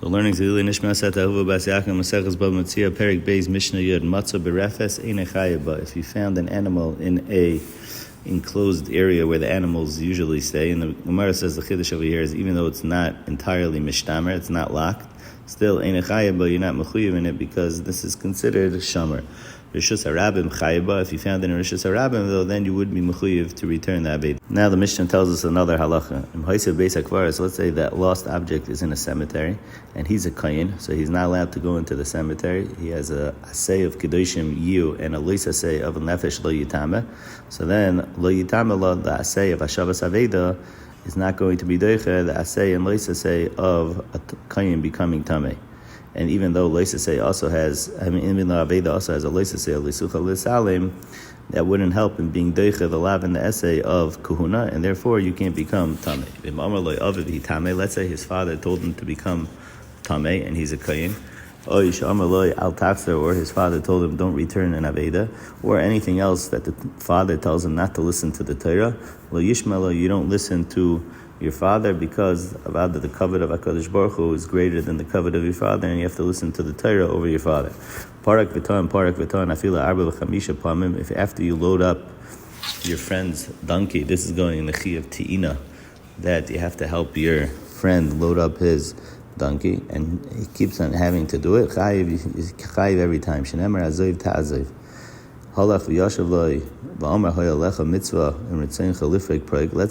We're learning Elul Nishmas Etta Ahuva Bas Yaakov Maseches Bava Metzia Perik Beis Mishna Yomi Matzah Berefes Ein Chayba. If you found an animal in a enclosed area where the animals usually stay, and the Gemara says the Chiddush over here is even though it's not entirely mishtamer, it's not locked, still Ein Chayba, you're not mechuyev in it because this is considered a shomer. Rishus Harabim Chayba, if you found it in Rishus Harabim, though, then you would be mechuyev to return the abed. Now the Mishnah tells us another halacha. So let's say that lost object is in a cemetery, and he's a kohen, so he's not allowed to go into the cemetery. He has a asay of kedoshim yu and a lois asay of a nefesh lo yitame. So then lo yitame lo, the asay of hashavas aveda is not going to be doiche the asay and lois asay of a kohen becoming tameh. And even though Loisasei also has, even though Aveda also has a Loisasei, a Lisucha Lisalim, that wouldn't help in being Deicha, the lav and the essay of Kuhuna, and therefore you can't become Tameh. Let's say his father told him to become Tameh, and he's a Kayin. Or his father told him don't return an Aveda, or anything else that the father tells him not to listen to the Torah. Lo Yishmelo, you don't listen to your father because of the covet of HaKadosh Baruch Hu is greater than the covet of your father, and you have to listen to the Torah over your father. Parak v'ton, afila arba v'chamisha pamim. If after you load up your friend's donkey, this is going in the chi of ti'ina, that you have to help your friend load up his donkey, and he keeps on having to do it, chayiv every time. Shenemar azoiv ta'azoiv. Let's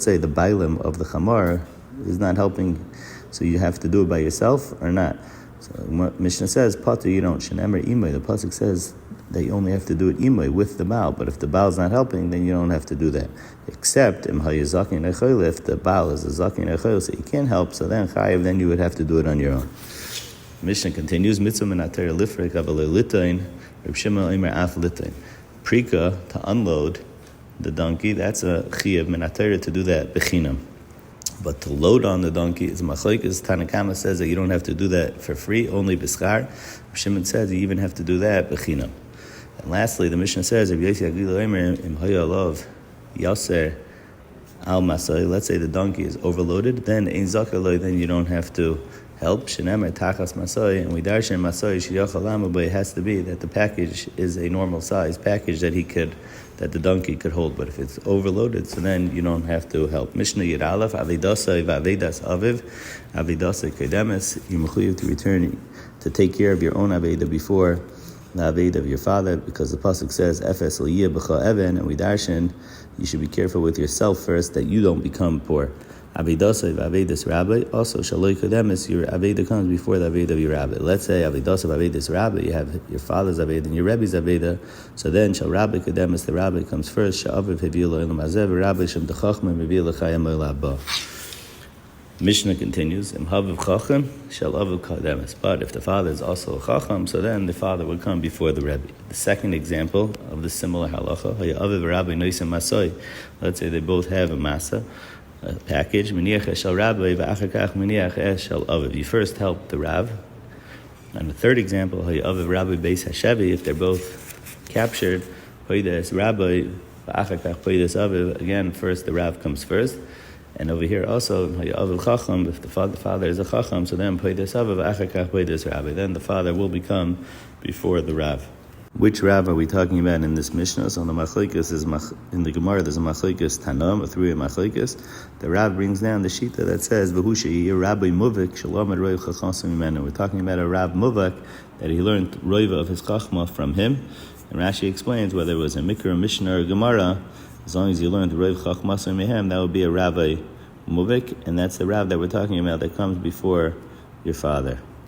say the bailim of the chamar is not helping, so you have to do it by yourself or not. So Mishnah says, Pater, you don't. Shenemer imay. The pasuk says that you only have to do it imay with the baal. But if the baal is not helping, then you don't have to do that. Except if the baal is a zakin echol, so you can't help. So then chayiv, then you would have to do it on your own. Mishnah continues, mitzvah minater lifrek avalei litain, Reb Shimon imer af litain. Prika, to unload the donkey, that's a chiyuv minatayra to do that bechinam. But to load on the donkey is machlokes. Tanakama says that you don't have to do that for free, only b'schar. Shimon says you even have to do that bechinam. And lastly, the Mishnah says, let's say the donkey is overloaded, then ein zakaloi, then you don't have to help. Shenemer tachas masoi, and we darshan masoi shiyachalama, but it has to be that the package is a normal size package that the donkey could hold. But if it's overloaded, so then you don't have to help. Mishnah Yid Aleph, avedasai v'avedas aviv, avedasai kedemes, you're mechuyev to return to take care of your own aveda before the aveda of your father, because the pasuk says efes l'yeh b'cha even, and we darshan you should be careful with yourself first that you don't become poor. Avedasai v'avedas rabbi, also shaloi kodemis, your aveda comes before the aveda of your rabbi. Let's say avedasai v'avedas rabbi, you have your father's aveda and your rebbe's aveda, so then shal rabbi kodemis, the rabbi comes first, sha'aviv hevi'u lo elam hazeh, v'rabbi shem d'chachma mevi'u l'chayim oil haba. Mishnah continues, im haviv chacham shal aviv kodemis. But if the father is also a chacham, so then the father would come before the rebbe. The second example of the similar halacha, ha'aviv rabbi noisim masoi. Let's say they both have a masa, a package. You first help the Rav. And the third example, if they're both captured, again, first the Rav comes first. And over here also, if the father is a chacham, so then then the father will become before the Rav. Which Rav are we talking about in this Mishnah? So the machlokes is in the Gemara. There's a machlokes tanam, a three machlokes. The Rav brings down the shita that says v'hu Rabbi Muvik shalom ad roiv chacham imenu. We're talking about a Rav Muvik that he learned roiva of his chachma from him. And Rashi explains whether it was a Mikra, Mishnah, or Gemara, as long as you learned roiv chachma mihem, that would be a Rabbi Muvik, and that's the Rav that we're talking about that comes before your father.